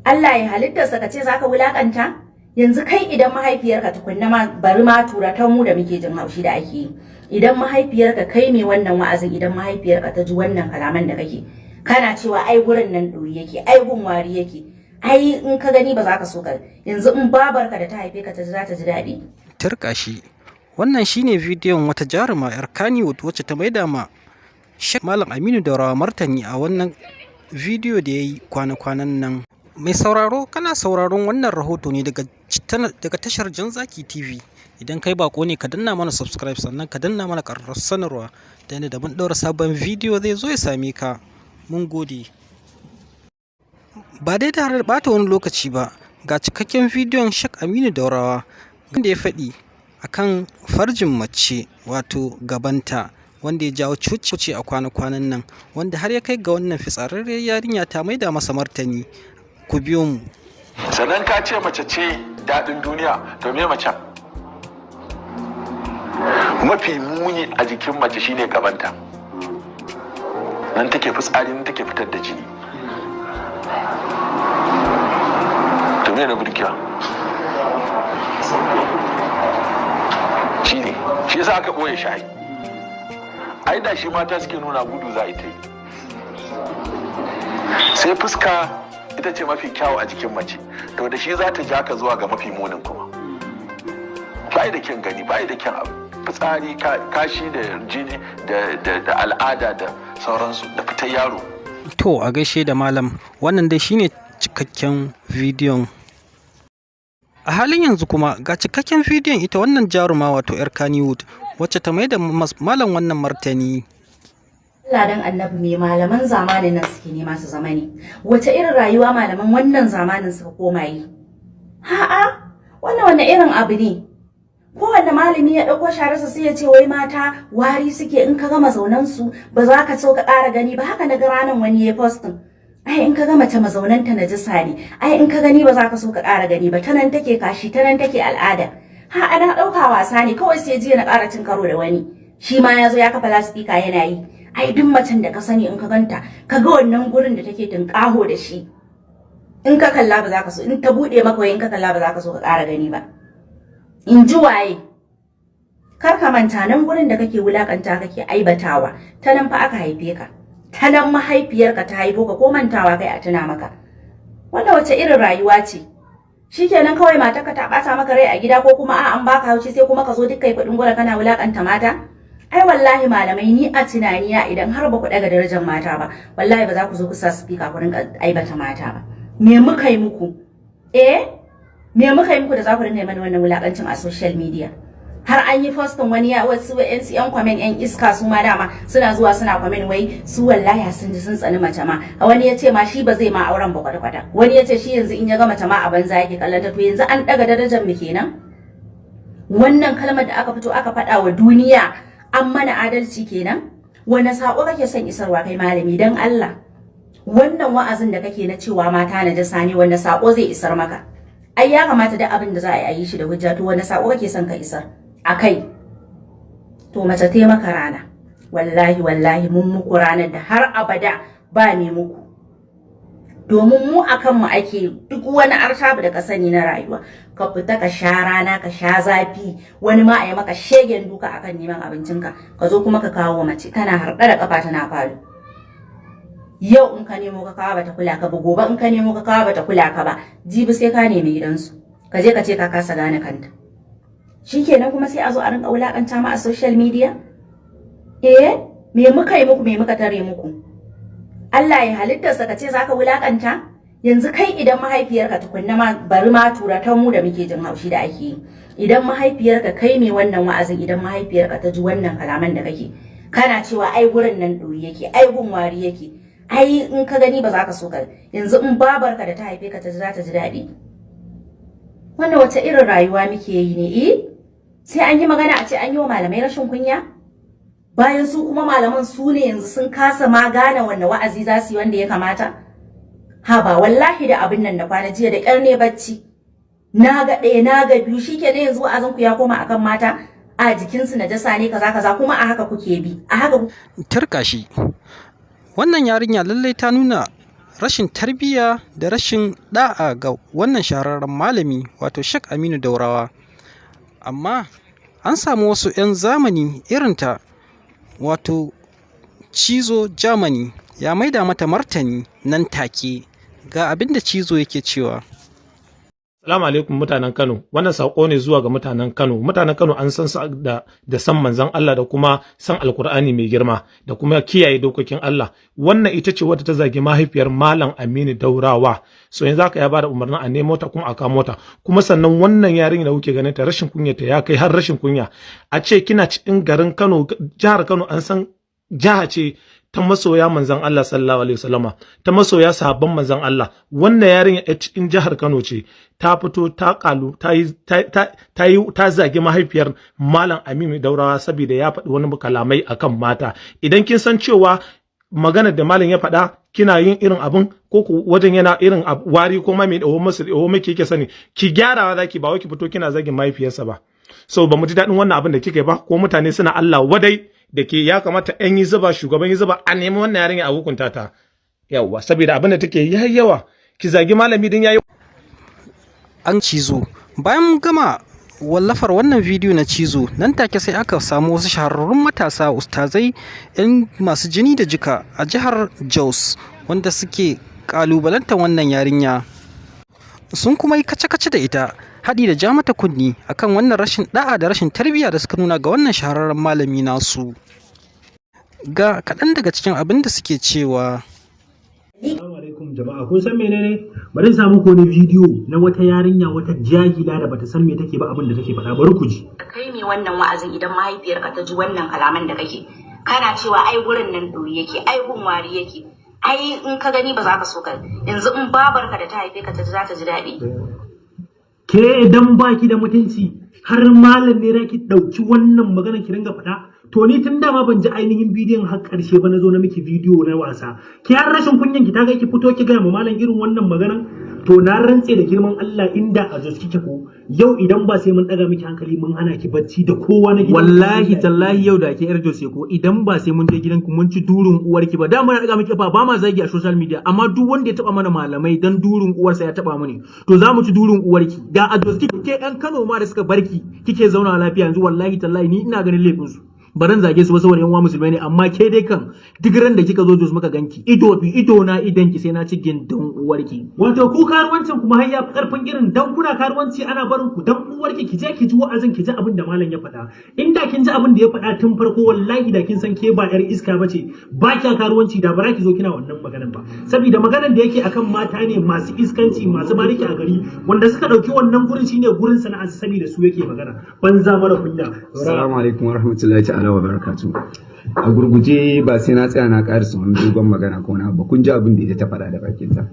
Allah ya halittarsa ka ce zaka wulakanta? Yanzu kai idan mahaifiyarka tukunna ma bari ma tura ta mu da muke jin haushi da ake yi. Idan mahaifiyarka kai mai wannan wa'azin idan mahaifiyarka ta ji wannan kalaman da kake kana cewa ai gurin nan ɗoyi yake ai gun wari yake ai in ka gani ba za ka so ka yanzu in babarka da ta haife ka ta ji za ta ji daɗi. Turkashi wannan shine bidiyon wata jaruma yar Kannywood wacce ta maida ma Sheikh Malam Aminu Daurawa martani a wannan bidiyo da ya yi kwana-kwanan nan. Mai sauraro kana sauraron wannan rahoto ne daga tashar Jan Zaki TV. Idan kai bako ne ka danna mana subscribe sannan ka danna mana ƙararrar sanarwa da yadda da mun ɗaura sabon bidiyo zai zo ya same ka. Mun gode. Ba dai da bata wani lokaci ba ga cikakken bidiyon Sheikh Aminu Daurawa wanda ya faɗi akan farjin mace wato gabanta wanda ya jawo cuce a kwana-kwanan nan wanda har ya kai ga wannan fitsararriyar yarinya ta maida masa martani. Ku biyo mu. Sannan ka ce mace ce daɗin duniya to me macen? Mafi muni a jikin mace shine gabanta, nan take fitsari nan take fitar da jini. To me na burkiya? Shi yasa aka ɓoye shayi. Ai da shi mata suke nuna gudu za a ita yi. Sai fuska ita ce mafi kyawu a jikin mace, to da shi za ta ja ka zuwa ga mafi munin kuma. Bai da kyan gani, bai da kyan abu. Fitsari, kashi da jini da al'ada da sauransu da fitar yaro. To a gaishe da malam wannan dai shine cikakken bidiyon. A halin yanzu kuma ga cikakken bidiyon ita wannan jaruma wato yar Kannywood wacce ta maida malam wannan martani. Allah dan annabi mai malaman zamanin nan suke nema su zama ne. Wace irin rayuwa malaman wannan zamanin suka koma yi? Ha'a, wannan irin abu ne. Kowanne malami ya ɗauko shararsa sai ya ce wai mata wari suke in ka gama zaunan su ba za ka so ka ƙara gani ba. Haka na ga ranar wani ya postin. Ai in ka ga mace mazaunanta najisa ne. Ai in ka gani ba za ka so ka ƙara gani ba. Ta nan take kashi, ta nan take al'ada. Ha ana ɗauka wasa ne kawai sai jiya na ƙara cin karo da wani. Shi ma ya zo ya kafa lasifika yana yi. Ai duk macen da ka sani in ka ganta ka ga wannan gurin da take tunƙaho da shi. In ka kalla ba za ka so, in ta buɗe maka wai in ka kalla ba za ka so ka ƙara gani ba. In ji waye? Kar ka manta nan gurin da kake wulakanta kake aibatawa ta nan fa aka haife ka. Ta nan mahaifiyarka ta haifo ka ko mantawa kai a tuna maka. Wannan wace irin rayuwa ce? Shikenan kawai matarka ta bata maka rai a gida ko kuma an baka haushi sai kuma ka zo duk kai kudin gora kana wulakanta mata? Ai wallahi malamai ni a tunaniya idan har ba ku daga darajar mata ba wallahi ba za ku zo ku sa speaker ku rinka aibata mata ba. Me muka yi muku? Me muka yi muku da za ku rinka mana wannan wulakancin a social media? Har an yi postin wani ya wasu yan comment yan iska su ma dama suna zuwa suna comment wai su wallahi sun ji sun tsani mace ma. Wani ya ce ma shi ba zai ma auren ba kwata-kwata. Wani ya ce shi yanzu in ya ga mace ma a banza yake kallanta to yanzu an daga darajar mu kenan. Wannan kalmar da aka fito aka faɗa wa duniya an mana adalci kenan. Wani sako kake son isarwa kai malami dan Allah? Wannan wa'azin da kake na cewa mata najasa ne wanda sako zai isar maka? Ai ya kamata da abin da za a yi shi da hujja to wani sako kake son ka isar? Akai to mace ta maka rana wallahi mun muku ranar da har abada ba ne muku domin mu akan mu ake duk wani arshabu da ka sani na rayuwa ka fita ka sha rana ka sha zafi wani ma a yi maka shegen duka akan neman abincinka ka zo kuma ka kawo mace kana harɗa da kafa tana faru. Yau in ka nemo ka kawo bata kula ka ba gobe in ka nemo ka kawo bata kula ka ba jibi sai ka nemi gidansu ka je ka ce ka kasa gane kanta. Shikenan kuma sai a zo a rinka wulakanta ma a social media? Me muka yi muku me muka tare muku? Allah ya halittarsa ka ce zaka wulakanta? Yanzu kai idan mahaifiyarka tukunna ma bari ma tura ta mu da muke jin haushi da ake yi. Idan mahaifiyarka kai mai wannan wa'azin idan mahaifiyarka ta ji wannan kalaman da kake kana cewa ai gurin nan ɗoyi yake ai gun wari yake ai in ka gani ba za ka so ka yanzu in babarka da ta haife ka ta ji za ta ji daɗi. Wannan wace irin rayuwa muke yi ne? Sai an yi magana a ce an yi wa malamai rashin kunya? Bayan su kuma malaman su ne yanzu sun kasa ma gane wanda wa'azi za su yi wanda ya kamata? Ha ba wallahi da abin nan da kwana jiya da ƙyar ne bacci. Na ga ɗaya na ga biyu shikenan yanzu wa'azin ku ya koma akan mata a jikinsu najasa ne kaza kuma a haka kuke bi. A haka Turkashi. Wannan yarinya lallai ta nuna rashin tarbiyya da rashin da'a ga wannan shahararren malami wato Sheikh Aminu Daurawa. Amma an samu wasu 'yan zamani irinta wato Cizo Germany ya maida mata martani nan take. Ga abin da Cizo yake cewa. Assalamu alaikum mutanen Kano. Wannan sako ne zuwa ga mutanen Kano. Mutanen Kano an san su da san manzon Allah da kuma san Alkur'ani mai girma da kuma kiyaye dokokin Allah. Wannan ita ce wadda ta zagi mahaifiyar Malam Aminu Daurawa. So yanzu haka ya bada umarnin a nemo ta kuma a kamo ta. Kuma sannan wannan yarinya da kuke ganin ta rashin kunya ta ya kai har rashin kunya. A ce kina cikin garin Kano, jihar Kano an san jiha ce ta masoya manzon Allah sallallahu alaihi wasallama, ta masoya sahabban manzon Allah. Wannan yarinya a cikin jihar Kano ce, ta fito ta ta zagi mahaifiyar Malam Aminu Daurawa saboda ya faɗi wani kalamai akan mata. Idan kin san cewa maganar da malam ya faɗa kina yin irin abin ko ku wajen yana irin wari ko ma mai dawo masa dawo miki yake sani, ki gyarawa zaki ba wai ki fito kina zagin mahaifiyarsa ba. So ba mu ji daɗin wannan abin da kike ba, ko mutane suna Allah wadai da ke ya kamata ɗan yi zuba shugaban yi zuba a nemi wannan yarinya a hukunta ta. Yawwa saboda abin da take yayi yawa, ki zagi malami din yayi. An Cizo bayan gama wallafar wannan bidiyo na Cizo nan take sai aka samu wasu shahararrun matasa ustazai 'yan masu jini da jika a jihar Jos wanda suke kalubalantar wannan yarinya, sun kuma yi kace-kace da ita haɗi da ja mata kunni akan wannan rashin da'a da rashin tarbiyya da suka nuna ga wannan shahararren malami nasu. Ga kaɗan daga cikin abin da suke cewa. Assalamu alaikum jama'a, kun san menene? Bari samu ko ne bidiyo na wata yarinya, wata jahila da bata san me take ba abin da take faɗa, bari ku ji. Kai me wannan wa'azin idan mahaifiyarka ta ji wannan kalaman da kake, kana cewa ai gurin nan doyi yake, ai gun wari yake, ai in ka gani ba za ka so ka, yanzu in babarka da ta haife ka ta ji za ta ji daɗi. Ke idan baki da mutunci har malam ne ki ɗauki wannan magana ki ringa faɗa? To ni tun dama ban ji ainihin bidiyon har ƙarshe ba, na zo na miki bidiyo na wasa. Ki har rashin kunyan ki ta ga ki fito ki gaya ma malam irin wannan maganan? To na rantse da girman Allah inda a Jos kike ko yau idan ba sai mun daga miki hankali mun hana ki bacci da kowa na gidan. Wallahi tallahi yau da ke yar Jos ko idan ba sai mun je gidan ku mun ci durin uwarki ba. Da mun daga miki ba ma zagi a social media, amma duk wanda ya taba mana malamai dan durin uwarsa ya taba mani. To za mu ci durin uwarki. Da a Jos kike ɗan Kano ma da suka barki kike zauna lafiya yanzu wallahi tallahi ni ina ganin laifin su. Baran zage su ba saboda yan uwa musulmai ne, amma ke dai kan duk ran da kika zo Jos muka ganki ido na idan ki sai na ci gindin uwarki. Wato ku karuwancin kuma har ya fi karfin irin dan kuna karuwanci ana barin ku dan uwarki ki je ki ji wa'azin ki ji abin da malam ya faɗa. Inda kin ji abin da ya faɗa tun farko wallahi da kin san ke ba yar iska bace, ba kya karuwanci da bara ki zo kina wannan maganan ba. Saboda maganan da yake akan mata ne masu iskanci masu bariki a gari wanda suka dauki wannan gurin shine gurin sana'ar saboda su yake magana. Banza mara kunya. Assalamu alaikum warahmatullahi ta'ala wa barakatuh. A gurguje ba sai na tsaya na ƙarasa wani dogon magana ko na ba, kun ji abin da ita ta faɗa da bakin ta.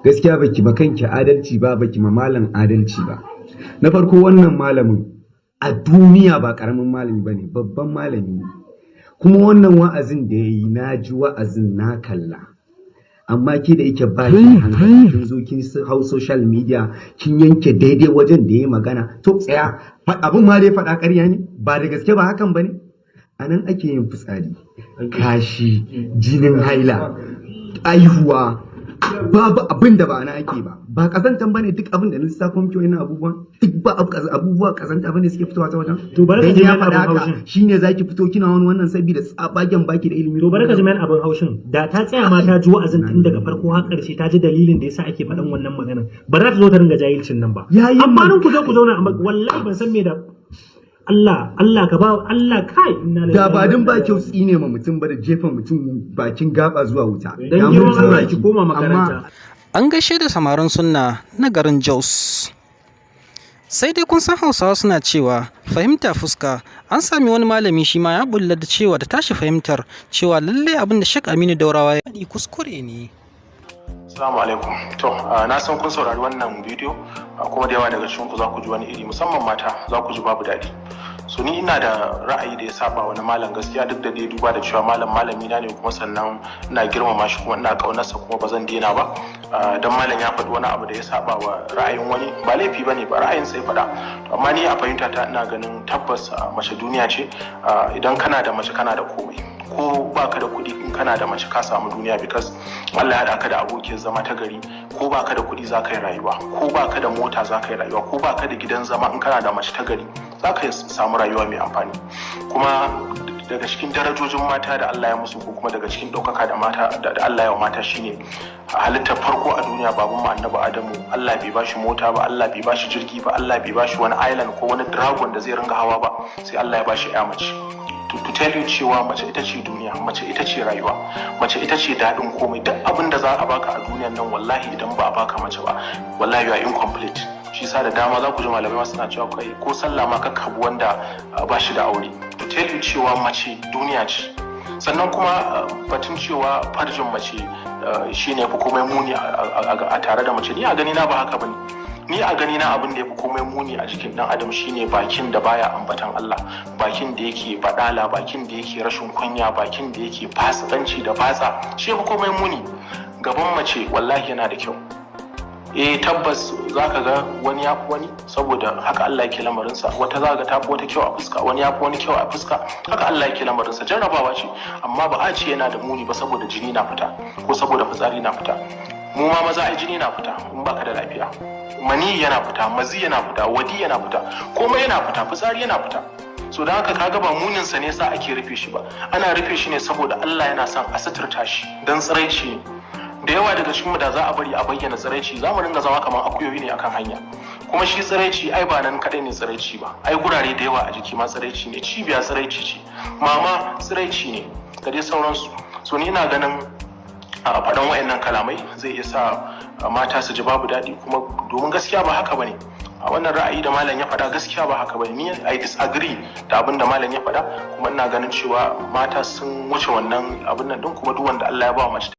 Gaskiya baki ba kanki adalci ba, baki ma malam adalci ba. Na farko wannan malamin a duniya ba karamin malami bane, babban malami ne. Kuma wannan wa'azin da yayi na ji wa'azin na kalla. Amma ke da yake ba ki hankali kin zo kin hau social media kin yanke daidai wajen da yayi magana. To tsaya, abin ma da ya faɗa ƙarya ne, ba da gaske ba hakan bane. A nan ake yin fitsari, kashi, jinin haila, aihuwa, babu abin da ba na ake ba kazantan bane duk abin da na lissafo miki wannan abubuwan, duk ba abubuwa kazanta bane suke fitowa ta wajen. To baraka ji mai abin haushin shine zaki fito kina wannan saboda tsabagen baki da ilimi. To baraka ji mai abin haushin da ta tsaya ma ta ji wa'azin tun daga farko har karshe, ta ji dalilin da yasa ake faɗan wannan maganar, ba za ta zo ta ringa jahilcin nan ba. Amma nan ku zo ku zauna, wallahi ban san me da Allah ka ba Allah kai da ba din ba kyau tsine ma mutum ba da jefa mutum bakin gaba zuwa wuta. Dan girman Allah ki koma makaranta. An gaishe da samarin sunna na garin Jos. Sai dai kun san Hausawa suna cewa fahimta fuska. An sami wani malami shi ma ya bulla da cewa da tashi fahimtar cewa lallai abin da Sheikh Aminu Daurawa ya faɗi kuskure ne. Assalamu alaikum. To, na san kun saurari wannan bidiyo kuma da yawa daga cikin ku za ku ji wani iri, musamman mata za ku ji babu daɗi. So ni ina da ra'ayi da ya saba wani malam gaskiya, duk da dai duba da cewa malami na ne kuma sannan ina girmama shi kuma ina kaunarsa kuma ba zan daina ba. Dan malam ya faɗi wani abu da ya saba wa ra'ayin wani ba laifi bane ba, ra'ayin sai faɗa. Amma ni a fahimta ta ina ganin tabbas mace duniya ce, idan kana da mace kana da komai. ko baka da kuɗi in kana da mace ka samu duniya, because Allah ya haɗa ka da abokin zama ta gari. Ko baka da kuɗi za ka yi rayuwa, ko baka da mota za ka yi rayuwa, ko baka da gidan zama in kana da mace ta gari za ka samu rayuwa mai amfani. Kuma daga cikin darajojin mata da Allah ya musu, ko kuma daga cikin ɗaukaka da mata da Allah ya wa mata, shine halittar farko a duniya baban mu annabi Adamu, Allah bai bashi mota ba, Allah bai bashi jirgi ba, Allah bai bashi wani island ko wani dragon da zai ringa hawa ba, sai Allah ya bashi ya mace. To tell you cewa mace ita ce duniya, mace ita ce rayuwa, mace ita ce daɗin komai. Duk abin da za a baka a duniyan nan, wallahi idan ba a baka mace ba, wallahi you are incomplete. Shi sa da dama za ku ji malamai suna cewa kai ko sallah ma kakka bu wanda ba shi da aure. To tell you cewa mace duniya ce. Sannan kuma batun cewa farjin mace shine fi komai muni a tare da mace, ni a gani na ba haka bane. Ni a gani na abin da ya fi komai muni a jikin dan adam shine bakin da baya ambatan Allah, bakin da yake badala, bakin da yake rashin kunya, bakin da yake fasikanci da fatsa, shi fi komai muni. Gaban mace wallahi yana da kyau. Tabbas zaka ga wani ya fi wani, saboda haka Allah yake lamarinsa. Wata za ga ta fi wata kyau a fuska, wani ya fi wani kyau a fuska, haka Allah yake lamarinsa. Jarrabawa ce, amma ba a ce yana da muni ba saboda jini na fita ko saboda fitsari na fita. Mu ma maza ai jini na fita in baka da lafiya, mani yana fita, mazi yana fita, wadi yana fita, komai yana fita, fitsari yana fita. So da haka kaga ba munin sa ne sa ake rufe shi ba, ana rufe shi ne saboda Allah yana son a suturta shi dan tsiraici ne. Da yawa daga cikin mu da za a bari a bayyana tsiraici, za mu ringa zama kamar akuyoyi ne akan hanya. Kuma shi tsiraici ai ba nan kadai ne tsiraici ba, ai gurare da yawa a jiki ma tsiraici ne, cibiya tsiraici ce, mama tsiraici ne, da dai sauransu. So ni ina ganin a faɗan wayannan kalamai zai iya sa mata su ji babu daɗi, kuma domin gaskiya ba haka bane. A wannan ra'ayi da malam ya faɗa gaskiya ba haka bane. Ni I disagree da abin da malam ya faɗa, kuma ina ganin cewa mata sun wuce wannan abin nan din, kuma duk wanda Allah ya ba mace